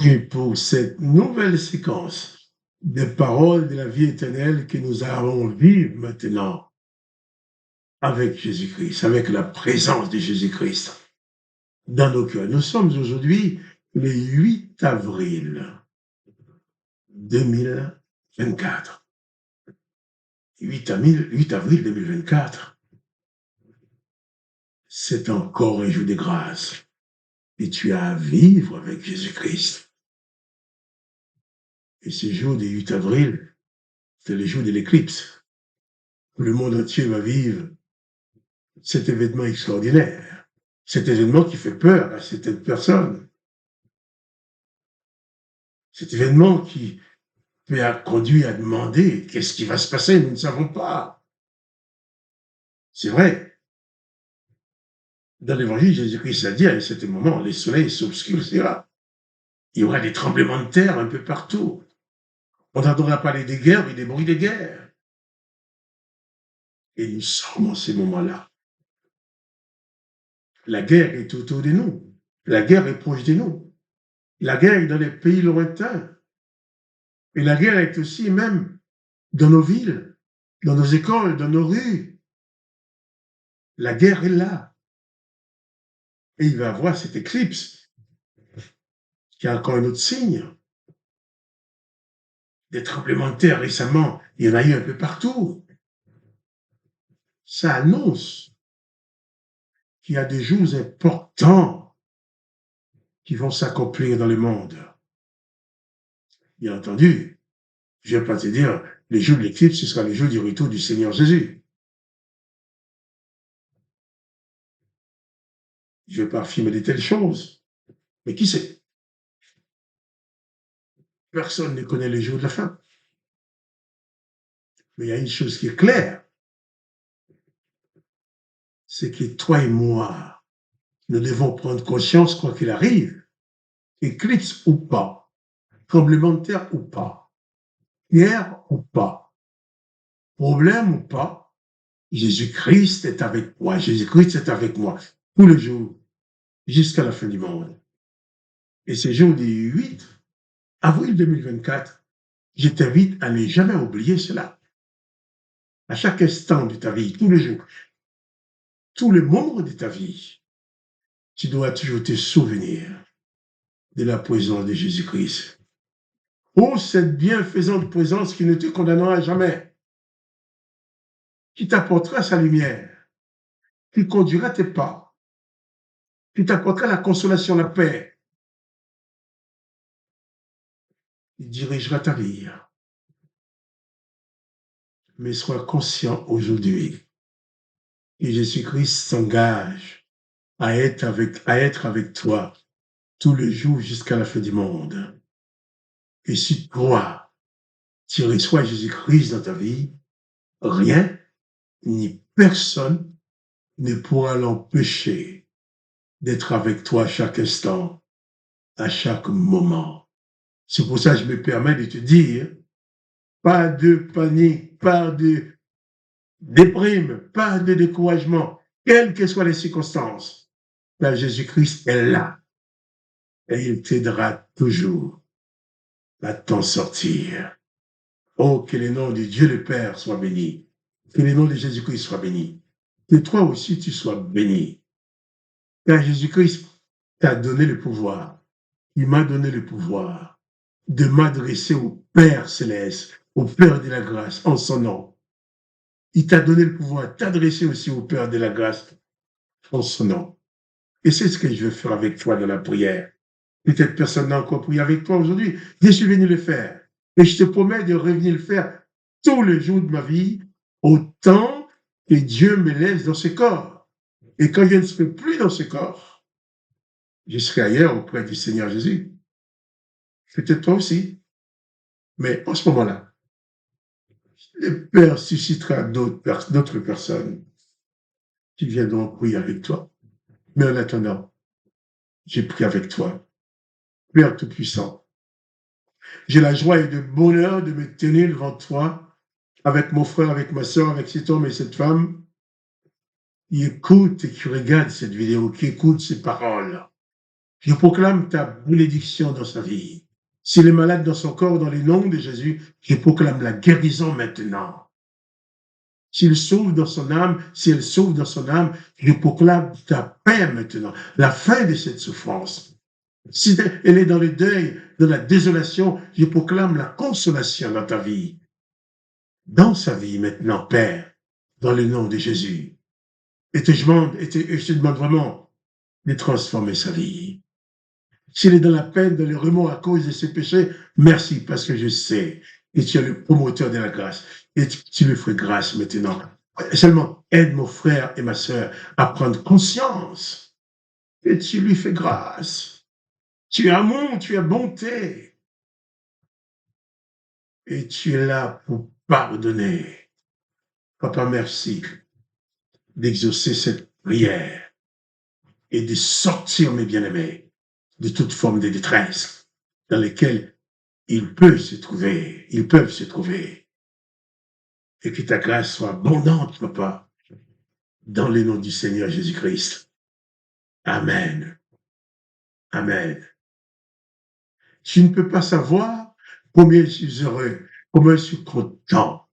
Et pour cette nouvelle séquence des paroles de la vie éternelle que nous allons vivre maintenant avec Jésus-Christ, avec la présence de Jésus-Christ dans nos cœurs. Nous sommes aujourd'hui le 8 avril 2024. 8 avril 2024, c'est encore un jour de grâce. Et tu as à vivre avec Jésus-Christ. Et ce jour du 8 avril, c'est le jour de l'éclipse. Le monde entier va vivre cet événement extraordinaire, cet événement qui fait peur à certaines personnes, cet événement qui peut conduire à demander qu'est-ce qui va se passer, nous ne savons pas. C'est vrai. Dans l'évangile, Jésus-Christ a dit à un certain moment, le soleil s'obscurcira. Il y aura des tremblements de terre un peu partout. On entendra parler des guerres et des bruits des guerres. Et nous sommes en ces moments-là. La guerre est autour de nous. La guerre est proche de nous. La guerre est dans les pays lointains. Et la guerre est aussi même dans nos villes, dans nos écoles, dans nos rues. La guerre est là. Et il va y avoir cette éclipse qui a encore un autre signe. Des tremblements de terre récemment, il y en a eu un peu partout. Ça annonce qu'il y a des jours importants qui vont s'accomplir dans le monde. Bien entendu, je ne vais pas te dire, le jour de l'éclipse, ce sera le jour du retour du Seigneur Jésus. Je ne vais pas affirmer de telles choses. Mais qui sait? Personne ne connaît le jour de la fin. Mais il y a une chose qui est claire, c'est que toi et moi, nous devons prendre conscience, quoi qu'il arrive, éclipse ou pas, tremblement de terre ou pas, guerre ou pas, problème ou pas, Jésus-Christ est avec moi, Jésus-Christ est avec moi, tous les jours, jusqu'à la fin du monde. Et ce jour du 8 avril 2024, je t'invite à ne jamais oublier cela. À chaque instant de ta vie, tous les jours, tous les moments de ta vie, tu dois toujours te souvenir de la présence de Jésus-Christ. Oh, cette bienfaisante présence qui ne te condamnera jamais, qui t'apportera sa lumière, qui conduira tes pas, qui t'apportera la consolation, la paix, il dirigera ta vie. Mais sois conscient aujourd'hui que Jésus-Christ s'engage à être avec toi tous les jours jusqu'à la fin du monde. Et si toi, tu reçois Jésus-Christ dans ta vie, rien ni personne ne pourra l'empêcher d'être avec toi à chaque instant, à chaque moment. C'est pour ça que je me permets de te dire, pas de panique, pas de déprime, pas de découragement, quelles que soient les circonstances. Car Jésus-Christ est là et il t'aidera toujours à t'en sortir. Oh, que le nom de Dieu le Père soit béni, que le nom de Jésus-Christ soit béni, que toi aussi tu sois béni. Car Jésus-Christ t'a donné le pouvoir, il m'a donné le pouvoir de m'adresser au Père céleste, au Père de la grâce, en son nom. Il t'a donné le pouvoir de t'adresser aussi au Père de la grâce, en son nom. Et c'est ce que je veux faire avec toi dans la prière. Peut-être personne n'a encore prié avec toi aujourd'hui. Je suis venu le faire. Et je te promets de revenir le faire tous les jours de ma vie, autant que Dieu me laisse dans ce corps. Et quand je ne serai plus dans ce corps, je serai ailleurs auprès du Seigneur Jésus. Peut-être toi aussi. Mais en ce moment-là, le Père suscitera d'autres personnes qui viendront prier avec toi. Mais en attendant, j'ai prié avec toi. Père Tout-Puissant, j'ai la joie et le bonheur de me tenir devant toi, avec mon frère, avec ma soeur, avec cet homme et cette femme, qui écoutent et qui regardent cette vidéo, qui écoutent ces paroles. Je proclame ta bénédiction dans sa vie. S'il est malade dans son corps, dans le nom de Jésus, je proclame la guérison maintenant. S'il sauve dans son âme, si elle sauve dans son âme, je proclame ta paix maintenant, la fin de cette souffrance. Si elle est dans le deuil, dans la désolation, je proclame la consolation dans ta vie. Dans sa vie maintenant, Père, dans le nom de Jésus. Et je te demande vraiment de transformer sa vie. S'il est dans la peine, dans le remords à cause de ses péchés, merci parce que je sais que tu es le promoteur de la grâce et tu lui fais grâce maintenant. Seulement, aide mon frère et ma sœur à prendre conscience et tu lui fais grâce. Tu es amour, tu es bonté et tu es là pour pardonner. Papa, merci d'exaucer cette prière et de sortir, mes bien-aimés, de toute forme de détresse dans lesquelles ils peuvent se trouver. Et que ta grâce soit abondante, papa, dans le nom du Seigneur Jésus-Christ. Amen. Amen. Tu ne peux pas savoir combien je suis heureux, combien je suis content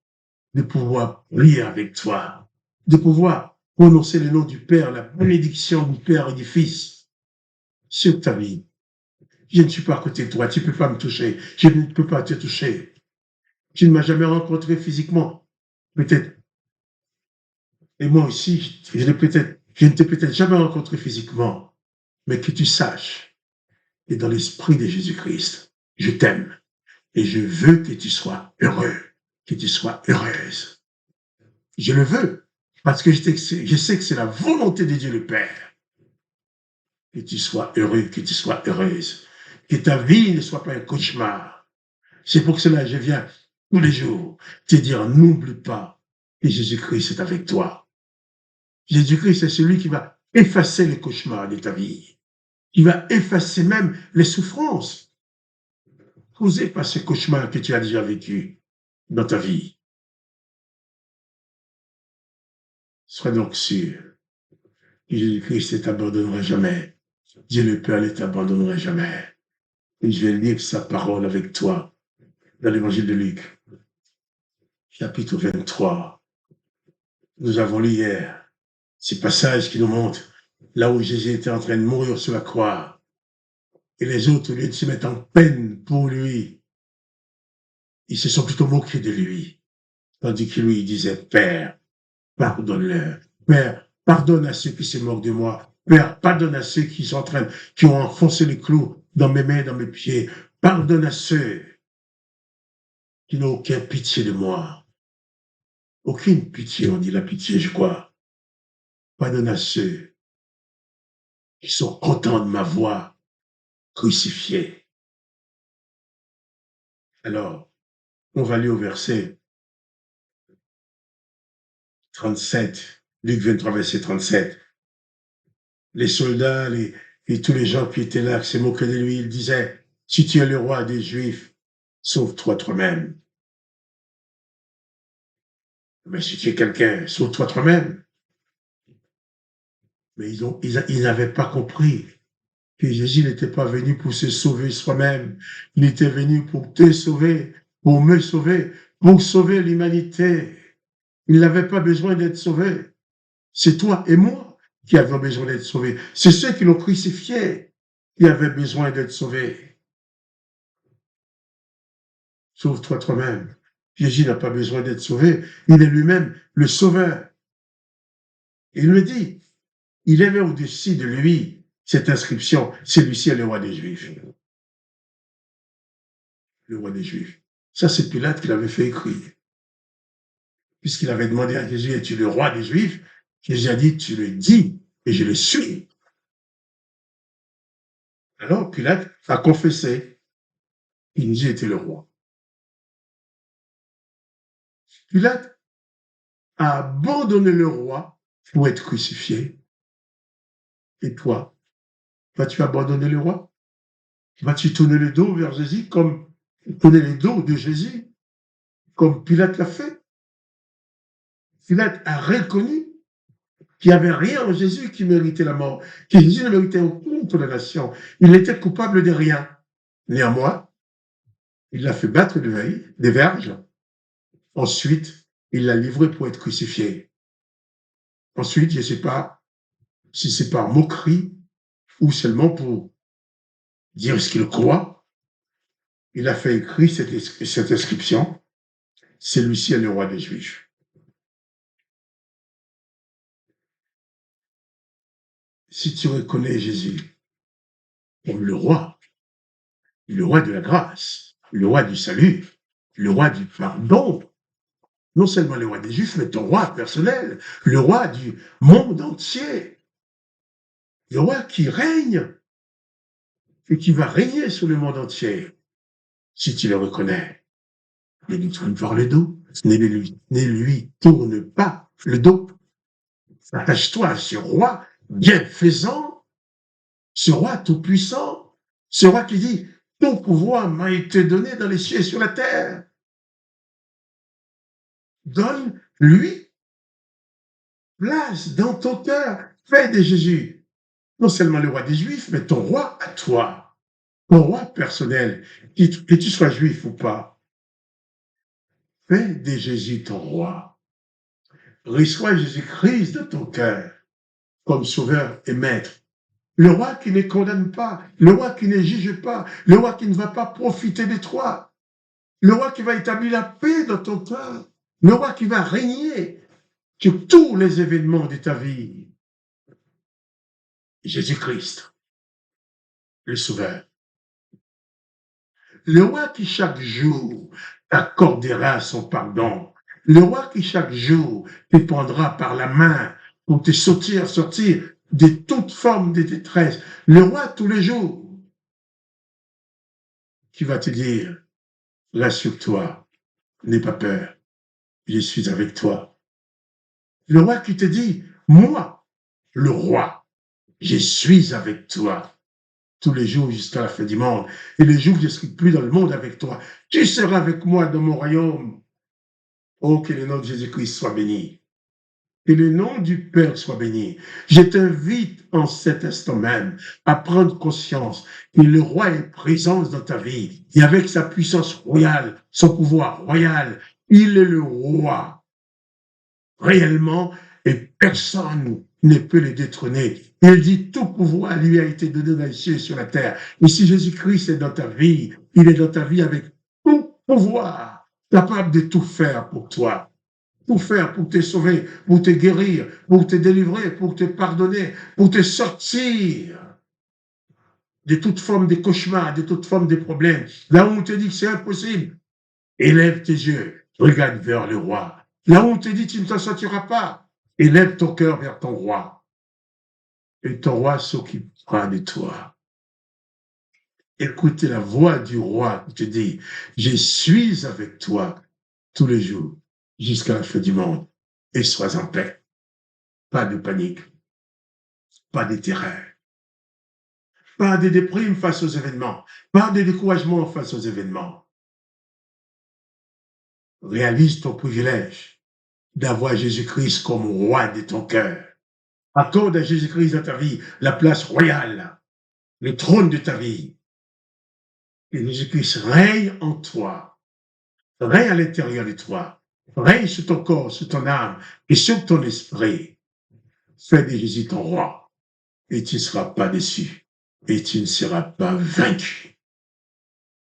de pouvoir prier avec toi, de pouvoir prononcer le nom du Père, la bénédiction du Père et du Fils sur ta vie. Je ne suis pas à côté de toi, tu ne peux pas me toucher, je ne peux pas te toucher. Tu ne m'as jamais rencontré physiquement, peut-être. Et moi aussi, je ne t'ai peut-être jamais rencontré physiquement, mais que tu saches, et dans l'esprit de Jésus-Christ, je t'aime et je veux que tu sois heureux, que tu sois heureuse. Je le veux, parce que je sais que c'est la volonté de Dieu le Père. Que tu sois heureux, que tu sois heureuse. Que ta vie ne soit pas un cauchemar. C'est pour cela que je viens tous les jours te dire, n'oublie pas que Jésus-Christ est avec toi. Jésus-Christ est celui qui va effacer les cauchemars de ta vie. Il va effacer même les souffrances causées par ces cauchemars que tu as déjà vécus dans ta vie. Sois donc sûr que Jésus-Christ ne t'abandonnera jamais. Dieu le Père ne t'abandonnera jamais. Et je vais lire sa parole avec toi dans l'évangile de Luc, chapitre 23. Nous avons lu hier ces passages qui nous montrent là où Jésus était en train de mourir sur la croix. Et les autres, au lieu de se mettre en peine pour lui, ils se sont plutôt moqués de lui. Tandis que lui, il disait, Père, pardonne-leur. Père, pardonne à ceux qui se moquent de moi. Père, pardonne à ceux qui sont qui ont enfoncé les clous dans mes mains, dans mes pieds. Pardonne à ceux qui n'ont aucune pitié de moi. Aucune pitié, on dit la pitié, je crois. Pardonne à ceux qui sont contents de ma voix crucifiée. Alors, on va aller au verset 37, Luc 23, verset 37. Les soldats et tous les gens qui étaient là, qui se moquaient de lui, ils disaient, si tu es le roi des Juifs, sauve-toi toi-même. Mais si tu es quelqu'un, sauve-toi toi-même. Mais ils n'avaient pas compris que Jésus n'était pas venu pour se sauver soi-même. Il était venu pour te sauver, pour me sauver, pour sauver l'humanité. Il n'avait pas besoin d'être sauvé. C'est toi et moi qui avons besoin d'être sauvés. C'est ceux qui l'ont crucifié qui avaient besoin d'être sauvés. Sauve-toi toi-même. Jésus n'a pas besoin d'être sauvé. Il est lui-même le sauveur. Il le dit. Il avait au-dessus de lui cette inscription, celui-ci est le roi des Juifs. Le roi des Juifs. Ça, c'est Pilate qui l'avait fait écrire. Puisqu'il avait demandé à Jésus, es-tu le roi des Juifs? Jésus a dit, tu le dis, et je le suis. Alors Pilate a confessé que Jésus était le roi. Pilate a abandonné le roi pour être crucifié. Et toi, vas-tu abandonner le roi? Vas-tu tourner le dos vers Jésus comme tourner le dos de Jésus, comme Pilate l'a fait? Pilate a reconnu qu'il n'y avait rien en Jésus qui méritait la mort, que Jésus ne méritait aucune condamnation. Il n'était coupable de rien. Néanmoins, il l'a fait battre des verges. Ensuite, il l'a livré pour être crucifié. Ensuite, je ne sais pas si c'est par moquerie ou seulement pour dire ce qu'il croit, il a fait écrire cette inscription. Celui-ci est le roi des Juifs. Si tu reconnais Jésus comme le roi de la grâce, le roi du salut, le roi du pardon, non seulement le roi des Juifs, mais ton roi personnel, le roi du monde entier, le roi qui règne et qui va régner sur le monde entier. Si tu le reconnais, ne lui tourne pas le dos, ne lui tourne pas le dos. Attache-toi à ce roi bienfaisant, ce roi tout-puissant, ce roi qui dit « Ton pouvoir m'a été donné dans les cieux et sur la terre. » Donne-lui place dans ton cœur. Fais de Jésus non seulement le roi des Juifs, mais ton roi à toi, ton roi personnel, que tu sois juif ou pas. Fais de Jésus ton roi. Reçois Jésus-Christ dans ton cœur comme sauveur et maître. Le roi qui ne condamne pas, le roi qui ne juge pas, le roi qui ne va pas profiter de toi, le roi qui va établir la paix dans ton cœur, le roi qui va régner sur tous les événements de ta vie. Jésus-Christ, le Sauveur. Le roi qui chaque jour t'accordera son pardon. Le roi qui chaque jour te prendra par la main pour te sortir de toute forme de détresse. Le roi tous les jours qui va te dire, rassure-toi, n'aie pas peur, je suis avec toi. Le roi qui te dit, moi, le roi, je suis avec toi tous les jours jusqu'à la fin du monde. Et le jour que je ne serai plus dans le monde avec toi, tu seras avec moi dans mon royaume. Oh, que le nom de Jésus-Christ soit béni. Que le nom du Père soit béni. Je t'invite en cet instant même à prendre conscience que le roi est présent dans ta vie. Et avec sa puissance royale, son pouvoir royal, il est le roi. Réellement, et personne ne peut le détrôner. Il dit, tout pouvoir lui a été donné dans les cieux et sur la terre. Et si Jésus-Christ est dans ta vie, il est dans ta vie avec tout pouvoir, capable de tout faire pour toi. Tout faire pour te sauver, pour te guérir, pour te délivrer, pour te pardonner, pour te sortir de toute forme de cauchemar, de toute forme de problème. Là où on te dit que c'est impossible, élève tes yeux, regarde vers le roi. Là où on te dit que tu ne t'en sortiras pas, élève ton cœur vers ton roi. Et ton roi s'occupera de toi. Écoute la voix du roi qui te dit, je suis avec toi tous les jours jusqu'à la fin du monde et sois en paix. Pas de panique, pas de terreur, pas de déprime face aux événements, pas de découragement face aux événements. Réalise ton privilège d'avoir Jésus-Christ comme roi de ton cœur. Accorde à Jésus-Christ dans ta vie la place royale, le trône de ta vie. Et Jésus-Christ règne en toi, règne à l'intérieur de toi, règne sur ton corps, sur ton âme et sur ton esprit. Fais de Jésus ton roi et tu ne seras pas déçu et tu ne seras pas vaincu.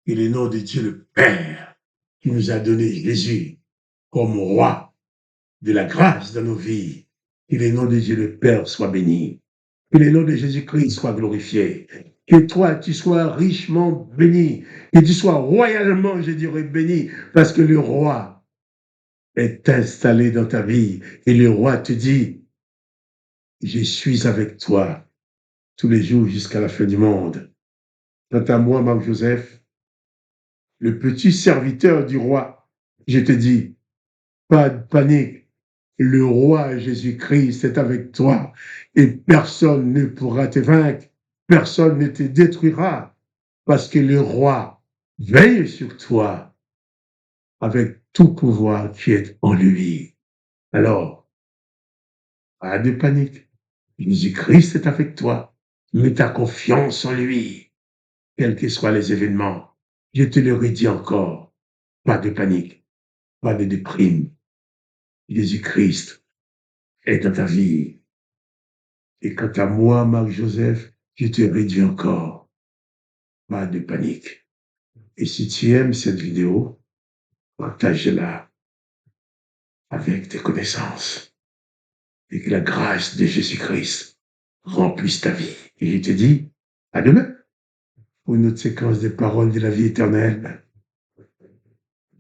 Et le nom de Dieu le Père qui nous a donné Jésus comme roi de la grâce dans nos vies. Que le nom de Dieu le Père soit béni. Que le nom de Jésus-Christ soit glorifié. Que toi, tu sois richement béni. Que tu sois royalement, je dirais, béni. Parce que le roi est installé dans ta vie. Et le roi te dit, je suis avec toi tous les jours jusqu'à la fin du monde. Quant à moi, Marc-Joseph, le petit serviteur du roi, je te dis, pas de panique. Le roi Jésus-Christ est avec toi et personne ne pourra te vaincre, personne ne te détruira parce que le roi veille sur toi avec tout pouvoir qui est en lui. Alors, Pas de panique. Jésus-Christ est avec toi. Mets ta confiance en lui, quels que soient les événements. Je te le redis encore. Pas de panique, pas de déprime. Jésus-Christ est dans ta vie. Et quant à moi, Marc-Joseph, je te redis encore. Pas de panique. Et si tu aimes cette vidéo, partage-la avec tes connaissances. Et que la grâce de Jésus-Christ remplisse ta vie. Et je te dis, à demain pour une autre séquence des paroles de la vie éternelle.